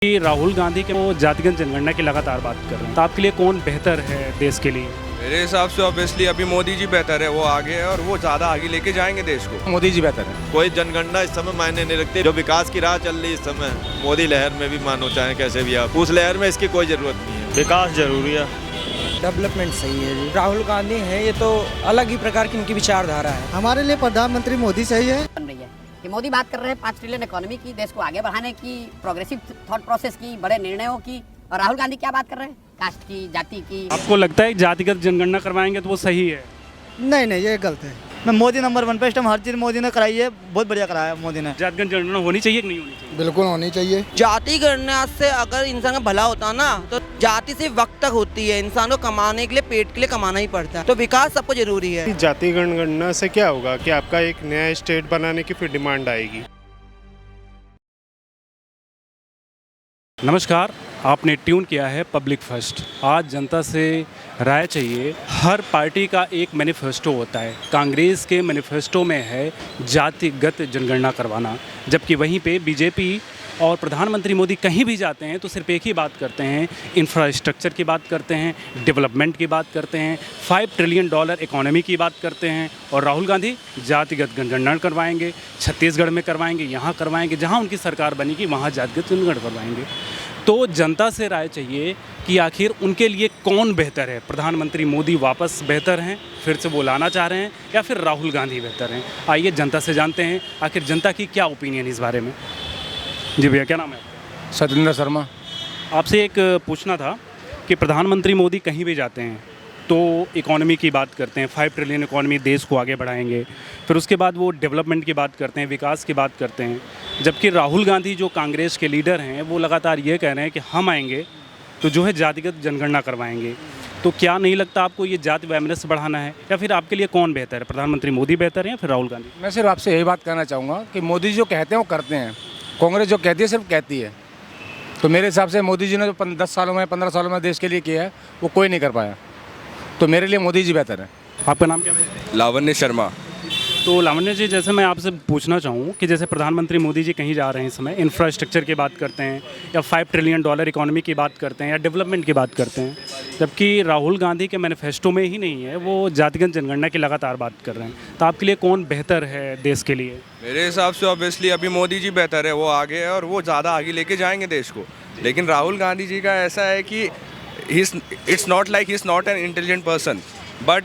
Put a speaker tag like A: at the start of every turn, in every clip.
A: कि राहुल गांधी के वो जातिगत जनगणना की लगातार बात कर रहे हैं, तो आपके लिए कौन बेहतर है देश के लिए?
B: मेरे हिसाब से ऑब्वियसली अभी मोदी जी बेहतर है, वो आगे है और वो ज़्यादा आगे लेके जाएंगे देश को।
C: मोदी जी बेहतर है।
D: कोई जनगणना इस समय मायने नहीं रखती। जो विकास की राह चल रही है इस समय, मोदी लहर में भी मानो चाहे कैसे भी आप, उस लहर में इसकी कोई ज़रूरत नहीं है।
C: विकास जरूरी है,
E: डेवलपमेंट सही है जी। राहुल गांधी है, ये तो अलग ही प्रकार की इनकी विचारधारा है।
F: हमारे लिए प्रधानमंत्री मोदी सही है।
G: बन रही है कि मोदी बात कर रहे हैं 5 ट्रिलियन इकोनॉमी की, देश को आगे बढ़ाने की, प्रोग्रेसिव थॉट प्रोसेस की, बड़े निर्णयों की। और राहुल गांधी क्या बात कर रहे हैं? कास्ट की, जाति की।
A: आपको लगता है जातिगत जनगणना करवाएंगे तो वो सही है?
F: नहीं नहीं, ये गलत है।
H: मैं मोदी नंबर 1 पे, इस टाइम हर चीज़ मोदी ने कराई है, बहुत बढ़िया कराया मोदी ने।
A: जातिगत जनगणना होनी चाहिए कि नहीं होनी चाहिए?
F: बिल्कुल होनी चाहिए।
I: जाति गणना से अगर इंसान का भला होता ना, तो जाति से वक्त तक होती है। इंसान को कमाने के लिए, पेट के लिए कमाना ही पड़ता है, तो विकास सबको जरूरी है।
J: जाति गणना से क्या होगा कि आपका एक नया स्टेट बनाने की फिर डिमांड आएगी।
A: नमस्कार, आपने ट्यून किया है पब्लिक फर्स्ट। आज जनता से राय चाहिए। हर पार्टी का एक मैनिफेस्टो होता है। कांग्रेस के मैनिफेस्टो में है जातिगत जनगणना करवाना, जबकि वहीं पे बीजेपी और प्रधानमंत्री मोदी कहीं भी जाते हैं तो सिर्फ एक ही बात करते हैं, इंफ्रास्ट्रक्चर की बात करते हैं, डेवलपमेंट की बात करते हैं, $5 ट्रिलियन इकोनॉमी की बात करते हैं। और राहुल गांधी जातिगत जनगणना करवाएंगे, छत्तीसगढ़ में करवाएंगे, यहाँ करवाएंगे, जहाँ उनकी सरकार बनेगी वहाँ जातिगत जनगणना करवाएंगे। तो जनता से राय चाहिए कि आखिर उनके लिए कौन बेहतर है। प्रधानमंत्री मोदी वापस बेहतर हैं, फिर से वो लाना चाह रहे हैं, या फिर राहुल गांधी बेहतर हैं? आइए जनता से जानते हैं आखिर जनता की क्या ओपिनियन इस बारे में। जी भैया, क्या नाम है?
C: सत्येंद्र शर्मा।
A: आपसे एक पूछना था कि प्रधानमंत्री मोदी कहीं भी जाते हैं तो इकोनॉमी की बात करते हैं, 5 ट्रिलियन इकोनॉमी, देश को आगे बढ़ाएंगे। फिर उसके बाद वो डेवलपमेंट की बात करते हैं, विकास की बात करते हैं। जबकि राहुल गांधी जो कांग्रेस के लीडर हैं वो लगातार ये कह रहे हैं कि हम आएंगे तो जो है जातिगत जनगणना करवाएंगे। तो क्या नहीं लगता आपको ये जाति वैमनस्य बढ़ाना है, या फिर आपके लिए कौन बेहतर है, प्रधानमंत्री मोदी बेहतर है या फिर राहुल गांधी?
C: मैं सिर्फ आपसे यही बात कहना चाहूँगा कि मोदी जी जो कहते हैं वो करते हैं, कांग्रेस जो कहती है सिर्फ कहती है। तो मेरे हिसाब से मोदी जी ने जो 10 सालों में 15 सालों में देश के लिए किया है वो कोई नहीं कर पाया, तो मेरे लिए मोदी जी बेहतर है।
A: आपका नाम क्या है?
B: लावण्य शर्मा।
A: तो लावण्य जी, जैसे मैं आपसे पूछना चाहूँ कि जैसे प्रधानमंत्री मोदी जी कहीं जा रहे हैं इस समय, इंफ्रास्ट्रक्चर की बात करते हैं, या $5 ट्रिलियन इकोनॉमी की बात करते हैं, या डेवलपमेंट की बात करते हैं, जबकि राहुल गांधी के मैनिफेस्टो में ही नहीं है, वो जातिगत जनगणना की लगातार बात कर रहे हैं। तो आपके लिए कौन बेहतर है देश के लिए?
B: मेरे हिसाब से ऑब्वियसली अभी मोदी जी बेहतर है, वो आगे है और वो ज़्यादा आगे लेके जाएंगे देश को। लेकिन राहुल गांधी जी का ऐसा है कि it's not like he is not an intelligent person, but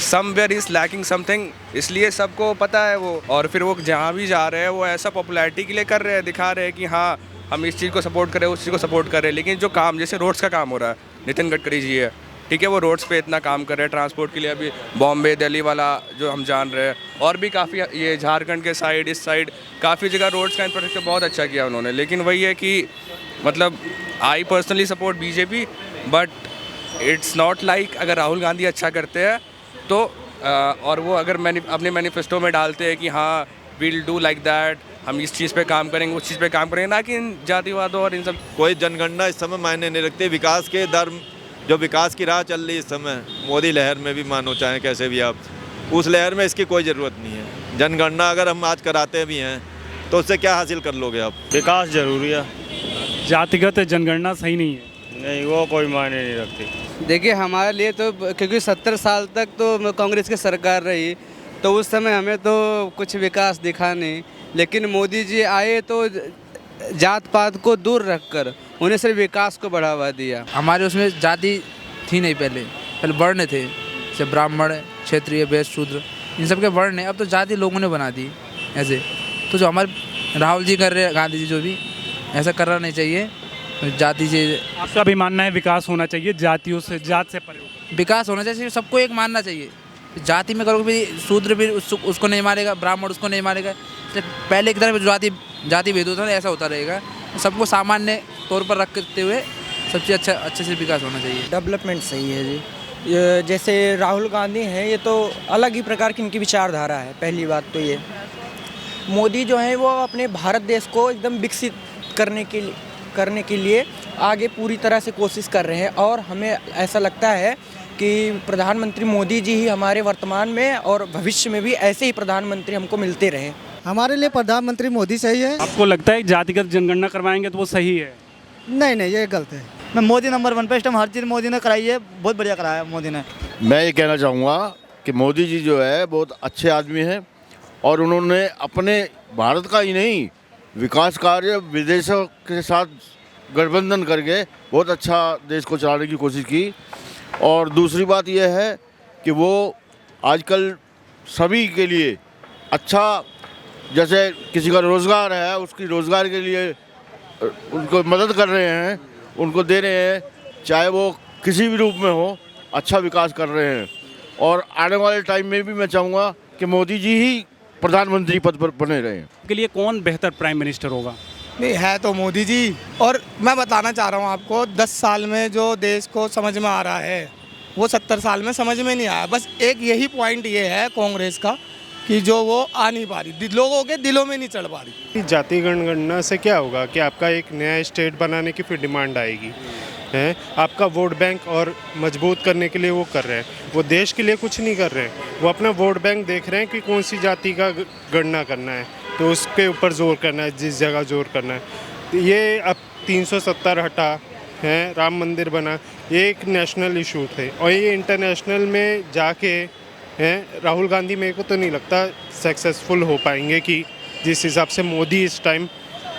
B: somewhere is lacking something, इसलिए सबको पता है वो। और फिर वो जहाँ भी जा रहे हैं वो ऐसा पॉपुलैरिटी के लिए कर रहे हैं, दिखा रहे हैं कि हाँ हम इस चीज़ को सपोर्ट करें, उस चीज़ को सपोर्ट कर रहे हैं। लेकिन जो काम, जैसे रोड्स का काम हो रहा है, नितिन गडकरी जी है, ठीक है, वो रोड्स पे इतना काम कर रहे हैं ट्रांसपोर्ट के लिए। अभी बॉम्बे दिल्ली वाला जो हम जान रहे हैं, और भी काफ़ी ये झारखंड के साइड, इस साइड काफ़ी जगह रोड्स का इंफ्रास्ट्रक्चर बहुत अच्छा किया उन्होंने। लेकिन वही है कि मतलब I personally support BJP, but it's not like अगर राहुल गांधी अच्छा करते हैं तो और वो अगर अपने मैनिफेस्टो में डालते हैं कि हाँ विल डू लाइक दैट, हम इस चीज़ पे काम करेंगे, उस चीज़ पे काम करेंगे, ना कि इन जातिवादों और इन सब।
D: कोई जनगणना इस समय मायने नहीं रखती। विकास के दर, जो विकास की राह चल रही है इस समय, मोदी लहर में भी मानो चाहे कैसे भी आप, उस लहर में इसकी कोई ज़रूरत नहीं है। जनगणना अगर हम आज कराते भी हैं तो उससे क्या हासिल कर लोगे आप?
C: विकास जरूरी है।
A: जातिगत जनगणना सही नहीं है?
C: नहीं, वो कोई मायने नहीं रखती।
E: देखिए, हमारे लिए तो क्योंकि 70 साल तक तो कांग्रेस की सरकार रही, तो उस समय हमें तो कुछ विकास दिखा नहीं। लेकिन मोदी जी आए तो जात पात को दूर रखकर उन्हें सिर्फ विकास को बढ़ावा दिया।
H: हमारे उसमें जाति थी नहीं, पहले वर्ण थे, जैसे ब्राह्मण, क्षत्रिय, वैश्य, शूद्र, इन सब के वर्ण है। अब तो जाति लोगों ने बना दी ऐसे। तो जो हमारे राहुल जी कर रहे हैं, गांधी जी जो भी, ऐसा करना नहीं चाहिए। जाति से
A: आपका भी मानना है विकास होना चाहिए, जातियों से, जात से परे होकर
H: विकास होना चाहिए, सबको एक मानना चाहिए। जाति में करोगे भी, शूद्र भी उसको नहीं मारेगा, ब्राह्मण उसको नहीं मारेगा। तो पहले की तरह जाति भेद होता है, ऐसा होता रहेगा। सबको सामान्य तौर पर रखते हुए सबसे अच्छे से विकास होना चाहिए।
E: डेवलपमेंट सही है जी। ये जैसे राहुल गांधी हैं, ये तो अलग ही प्रकार की इनकी विचारधारा है। पहली बात तो ये, मोदी जो है वो अपने भारत देश को एकदम विकसित करने के लिए आगे पूरी तरह से कोशिश कर रहे हैं। और हमें ऐसा लगता है कि प्रधानमंत्री मोदी जी ही हमारे वर्तमान में और भविष्य में भी ऐसे ही प्रधानमंत्री हमको मिलते रहे।
F: हमारे लिए प्रधानमंत्री मोदी सही है।
A: आपको लगता है जातिगत जनगणना करवाएंगे तो वो सही है?
F: नहीं नहीं ये गलत है।
E: मैं मोदी नंबर 1 पे, इस टाइम हर चीज़ मोदी ने कराई है, बहुत बढ़िया कराया मोदी ने।
K: मैं ये कहना चाहूँगा कि मोदी जी जो है बहुत अच्छे आदमी हैं और उन्होंने अपने भारत का ही नहीं विकास कार्य विदेशों के साथ गठबंधन करके बहुत अच्छा देश को चलाने की कोशिश की। और दूसरी बात यह है कि वो आजकल सभी के लिए अच्छा, जैसे किसी का रोज़गार है उसकी रोज़गार के लिए उनको मदद कर रहे हैं, उनको दे रहे हैं, चाहे वो किसी भी रूप में हो, अच्छा विकास कर रहे हैं। और आने वाले टाइम में भी मैं चाहूँगा कि मोदी जी ही प्रधानमंत्री पद पर बने रहें।
A: के लिए कौन बेहतर प्राइम मिनिस्टर होगा?
E: नहीं है तो मोदी जी। और मैं बताना चाह रहा हूँ आपको, 10 साल में जो देश को समझ में आ रहा है वो 70 साल में समझ में नहीं आया। बस एक यही पॉइंट ये है कांग्रेस का कि जो वो आ नहीं पा रही, लोगों के दिलों में नहीं चढ़ पा रही।
J: जाति जनगणना से क्या होगा कि आपका एक नया स्टेट बनाने की फिर डिमांड आएगी है। आपका वोट बैंक और मजबूत करने के लिए वो कर रहे हैं, वो देश के लिए कुछ नहीं कर रहे हैं, वो अपना वोट बैंक देख रहे हैं कि कौन सी जाति का गणना करना है तो उसके ऊपर जोर करना है, जिस जगह जोर करना है। ये अब 370 हटा है, राम मंदिर बना, ये एक नेशनल इशू थे और ये इंटरनेशनल में जाके हैं राहुल गांधी मेरे को तो नहीं लगता सक्सेसफुल हो पाएंगे कि जिस हिसाब से मोदी इस टाइम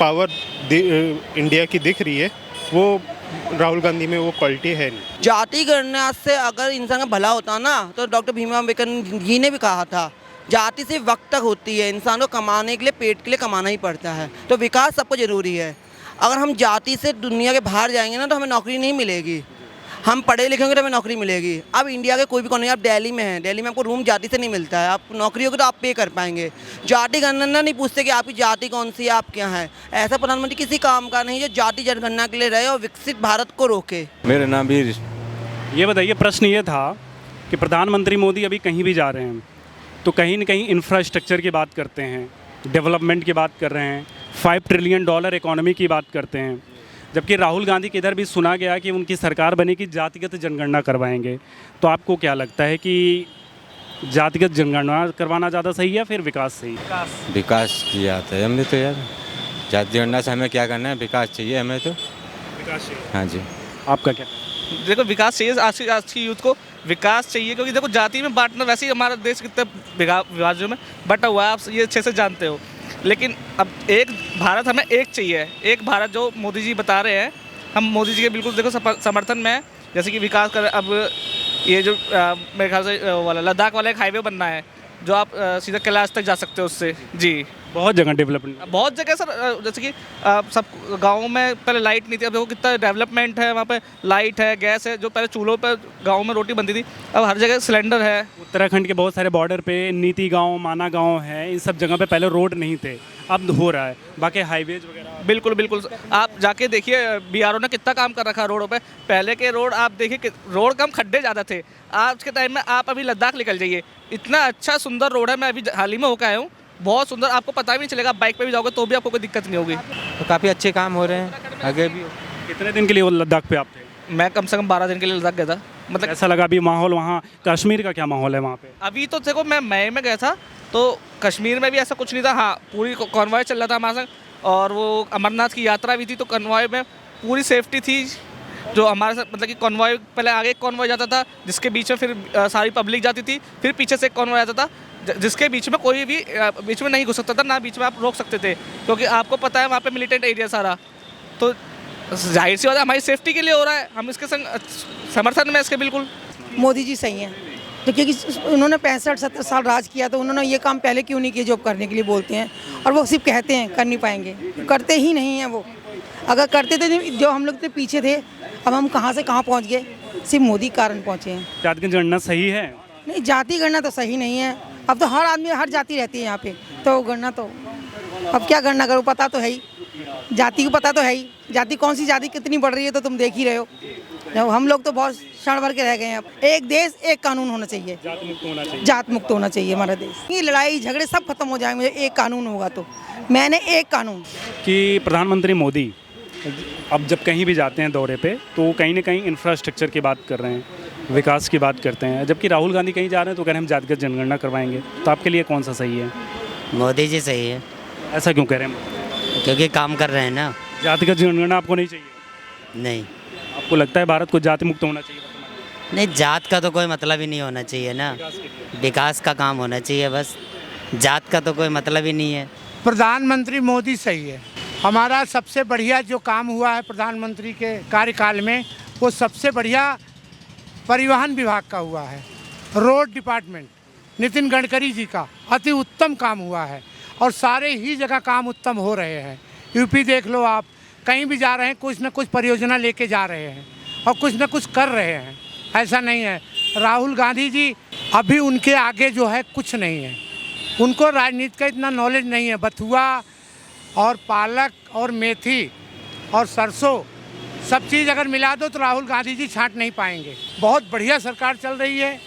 J: पावर इंडिया की दिख रही है वो राहुल गांधी में वो क्वालिटी है नहीं।
I: जाति गणना से अगर इंसान का भला होता ना तो डॉक्टर भीमराव अम्बेडकर जी ने भी कहा था जाति सिर्फ वक्त तक होती है, इंसान को कमाने के लिए पेट के लिए कमाना ही पड़ता है। तो विकास सबको ज़रूरी है। अगर हम जाति से दुनिया के बाहर जाएंगे ना तो हमें नौकरी नहीं मिलेगी। हम पढ़े लिखे होंगे तो हमें नौकरी मिलेगी। अब इंडिया के कोई भी कोने, आप दिल्ली में हैं, दिल्ली में आपको रूम जाति से नहीं मिलता है, आप नौकरी होगी तो आप पे कर पाएंगे। जाति गणना नहीं पूछते कि आपकी जाति कौन सी है, आप क्या हैं। ऐसा प्रधानमंत्री किसी काम का नहीं जो जाति जनगणना के लिए रहे और विकसित भारत को रोके।
D: मेरा नाम भी
A: ये बताइए, प्रश्न ये था कि प्रधानमंत्री मोदी अभी कहीं भी जा रहे हैं तो कहीं न कहीं इंफ्रास्ट्रक्चर की बात करते हैं, डेवलपमेंट की बात कर रहे हैं, $5 ट्रिलियन इकोनॉमी की बात करते हैं, जबकि राहुल गांधी के इधर भी सुना गया कि उनकी सरकार बनेगी जातिगत जनगणना करवाएंगे। तो आपको क्या लगता है कि जातिगत जनगणना करवाना ज़्यादा सही है या फिर विकास सही?
L: विकास की जाता है हमने तो यार, जाति गणना से हमें क्या करना है, विकास चाहिए हमें तो।
A: विकास चाहिए।
L: हाँ जी।
A: आपका क्या?
E: देखो विकास चाहिए, आज की यूथ को विकास चाहिए, क्योंकि देखो जाति में बांटना, वैसे ही हमारा देश कितने विभाजनों में बटा हुआ है, आप ये अच्छे से जानते हो। लेकिन अब एक भारत हमें एक चाहिए, एक भारत जो मोदी जी बता रहे हैं, हम मोदी जी के बिल्कुल देखो समर्थन में है। जैसे कि विकास कर, अब ये जो मेरे ख्याल से वाला लद्दाख वाला एक हाईवे बनना है जो आप सीधा कैलाश तक जा सकते हो उससे। जी
A: बहुत जगह डेवलपमेंट,
E: बहुत जगह सर। जैसे कि सब गाँव में पहले लाइट नहीं थी, अब देखो कितना डेवलपमेंट है, वहाँ पे लाइट है, गैस है। जो पहले चूल्हों पर गाँव में रोटी बनती थी, अब हर जगह सिलेंडर है।
A: उत्तराखंड के बहुत सारे बॉर्डर पे नीति गांव, माना गांव है, इन सब जगह पे पहले रोड नहीं थे, अब हो रहा है। बाकी हाईवेज वगैरह
E: बिल्कुल बिल्कुल, आप जाके देखिए BRO ने कितना काम कर रखा है रोडों पे। पहले के रोड आप देखिए, रोड कम खड्डे ज़्यादा थे। आज के टाइम में आप अभी लद्दाख निकल जाइए, इतना अच्छा सुंदर रोड है। मैं अभी हाल ही में होकर आया हूँ, बहुत सुंदर, आपको पता भी नहीं चलेगा। बाइक पे भी जाओगे तो भी आपको कोई दिक्कत नहीं होगी।
L: तो काफ़ी अच्छे काम हो रहे हैं, आगे भी।
A: कितने दिन के लिए वो लद्दाख पे आप थे?
E: मैं कम से कम 12 दिन के लिए लद्दाख गया था। मतलब
A: ऐसा लगा अभी माहौल वहाँ, कश्मीर का क्या माहौल है वहाँ पे?
E: अभी तो देखो, मैं मई में गया था तो कश्मीर में भी ऐसा कुछ नहीं था। हाँ, पूरी कॉन्वॉय चल रहा था हमारे संग, और वो अमरनाथ की यात्रा भी थी, तो कॉन्वॉय में पूरी सेफ्टी थी। जो हमारे साथ, मतलब कि कॉन्वॉय, पहले आगे एक कॉन्वॉय जाता था जिसके बीच में फिर सारी पब्लिक जाती थी, फिर पीछे से एक कॉन्वॉय आता था जिसके बीच में कोई भी बीच में नहीं घुस सकता था, ना बीच में आप रोक सकते थे, क्योंकि आपको पता है वहाँ पे मिलिटेंट एरिया सारा। तो जाहिर सी बात है हमारी सेफ्टी के लिए हो रहा है, हम इसके संग समर्थन में इसके बिल्कुल।
M: मोदी जी सही हैं, तो क्योंकि उन्होंने 65-70 साल राज किया, तो उन्होंने ये काम पहले क्यों नहीं किया जो करने के लिए बोलते हैं। और वो सिर्फ कहते हैं, कर नहीं पाएंगे, करते ही नहीं हैं वो। अगर करते थे जो हम लोग तो पीछे थे, अब हम कहाँ से कहाँ पहुँच गए, सिर्फ मोदी कारण पहुँचे हैं।
A: जाति गणना सही है?
M: नहीं, जाति गणना तो सही नहीं है। अब तो हर आदमी, हर जाति रहती है यहाँ पे, तो गणना तो अब क्या गणना करो, पता तो है ही, जाति को पता तो है ही। जाति कौन सी जाति कितनी बढ़ रही है तो तुम देख ही रहे हो। हम लोग तो बहुत क्षण भर के रह गए हैं। अब एक देश एक कानून होना चाहिए,
A: जात मुक्त होना चाहिए,
M: जात मुक्त होना चाहिए हमारा देश। ये लड़ाई झगड़े सब खत्म हो जाएंगे एक कानून होगा तो। मैंने एक कानून
A: कि प्रधानमंत्री मोदी अब जब कहीं भी जाते हैं दौरे पे तो कहीं ना कहीं इंफ्रास्ट्रक्चर की बात कर रहे हैं, विकास की बात करते हैं, जबकि राहुल गांधी कहीं जा रहे हैं तो कह रहे हैं हम जातिगत जनगणना करवाएंगे। तो आपके लिए कौन सा सही है?
N: मोदी जी सही है।
A: ऐसा क्यों कह रहे हैं?
N: क्योंकि काम कर रहे हैं ना।
A: जातिगत जनगणना आपको नहीं चाहिए?
N: नहीं।
A: आपको लगता है भारत को जाति मुक्त होना चाहिए?
N: नहीं, जात का तो कोई मतलब ही नहीं होना चाहिए ना, विकास का काम होना चाहिए बस, जात का तो कोई मतलब ही नहीं है।
O: प्रधानमंत्री मोदी सही है। हमारा सबसे बढ़िया जो काम हुआ है प्रधानमंत्री के कार्यकाल में, वो सबसे बढ़िया परिवहन विभाग का हुआ है। रोड डिपार्टमेंट नितिन गडकरी जी का अति उत्तम काम हुआ है और सारे ही जगह काम उत्तम हो रहे हैं। यूपी देख लो आप, कहीं भी जा रहे हैं कुछ न कुछ परियोजना लेके जा रहे हैं और कुछ न कुछ कर रहे हैं। ऐसा नहीं है राहुल गांधी जी अभी उनके आगे जो है कुछ नहीं है, उनको राजनीति का इतना नॉलेज नहीं है। बथुआ और पालक और मेथी और सरसों सब चीज़ अगर मिला दो तो राहुल गांधी जी छांट नहीं पाएंगे। बहुत बढ़िया सरकार चल रही है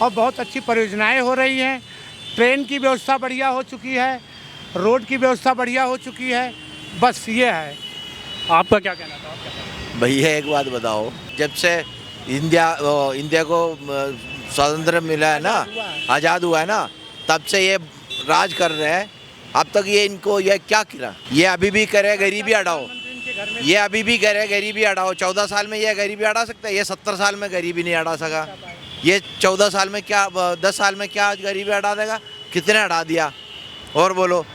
O: और बहुत अच्छी परियोजनाएं हो रही हैं। ट्रेन की व्यवस्था बढ़िया हो चुकी है, रोड की व्यवस्था बढ़िया हो चुकी है। बस ये है।
A: आपका क्या कहना था?
P: भैया एक बात बताओ, जब से इंडिया को स्वातंत्र मिला है ना, आज़ाद हुआ है ना, तब से ये राज कर रहे हैं। अब तक ये इनको ये क्या किया? ये अभी भी करे गरीबी हटाओ, ये अभी भी करे गरीबी हटाओ। 14 साल में ये गरीबी हटा सकता है? ये 70 साल में गरीबी नहीं हटा सका। ये 14 साल में क्या, 10 साल में क्या गरीबी हटा देगा? कितने हटा दिया? और बोलो,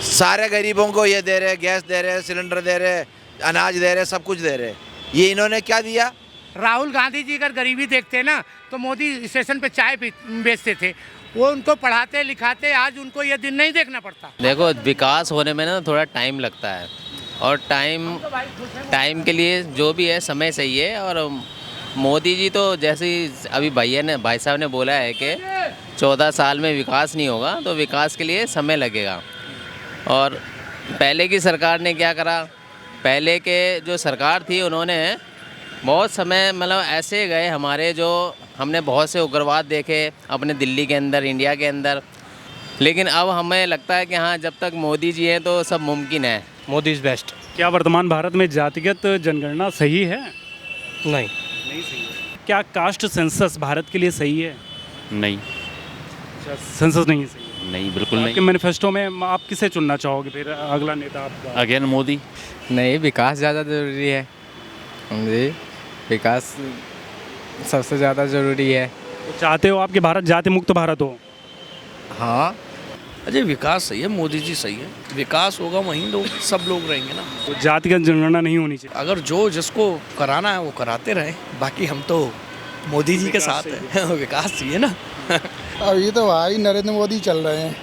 P: सारे गरीबों को ये दे रहे, गैस दे रहे, सिलेंडर दे रहे, अनाज दे रहे, सब कुछ दे रहे। ये इन्होंने क्या दिया?
O: राहुल गांधी जी अगर गरीबी देखते ना तो मोदी स्टेशन पे चाय बेचते थे, वो उनको पढ़ाते लिखाते, आज उनको ये दिन नहीं देखना पड़ता।
Q: देखो, विकास होने में ना थोड़ा टाइम लगता है और टाइम के लिए जो भी है समय सही है। और मोदी जी तो जैसे ही अभी भाई साहब ने बोला है कि 14 साल में विकास नहीं होगा, तो विकास के लिए समय लगेगा। और पहले की सरकार ने क्या करा, पहले के जो सरकार थी उन्होंने बहुत समय मतलब ऐसे गए हमारे, जो हमने बहुत से उग्रवाद देखे अपने दिल्ली के अंदर, इंडिया के अंदर। लेकिन अब हमें लगता है कि हाँ, जब तक मोदी जी हैं तो सब मुमकिन है।
A: Modi is best. क्या वर्तमान भारत में जातिगत जनगणना सही है?
R: नहीं
A: सही। क्या कास्ट सेंसस भारत के लिए सही है?
R: नहीं।
A: सेंसस नहीं सही?
R: नहीं, बिल्कुल नहीं।
A: आपके मैनिफेस्टो में आप किसे चुनना चाहोगे फिर अगला नेता आपका?
R: अगेन मोदी।
S: नहीं, विकास ज़्यादा ज़रूरी है जी, विकास सबसे ज़्यादा ज़रूरी है।
A: तो चाहते हो आपके भारत जाति मुक्त भारत हो?
T: हाँ, अजय विकास सही है, मोदी जी सही है। विकास होगा वहीं लोग, सब लोग रहेंगे ना।
A: तो जातिगत जनगणना नहीं होनी चाहिए?
T: अगर जो जिसको कराना है वो कराते रहें, बाकी हम तो मोदी जी के साथ हैं। विकास चाहिए ना।
F: अभी तो भाई नरेंद्र मोदी चल रहे हैं।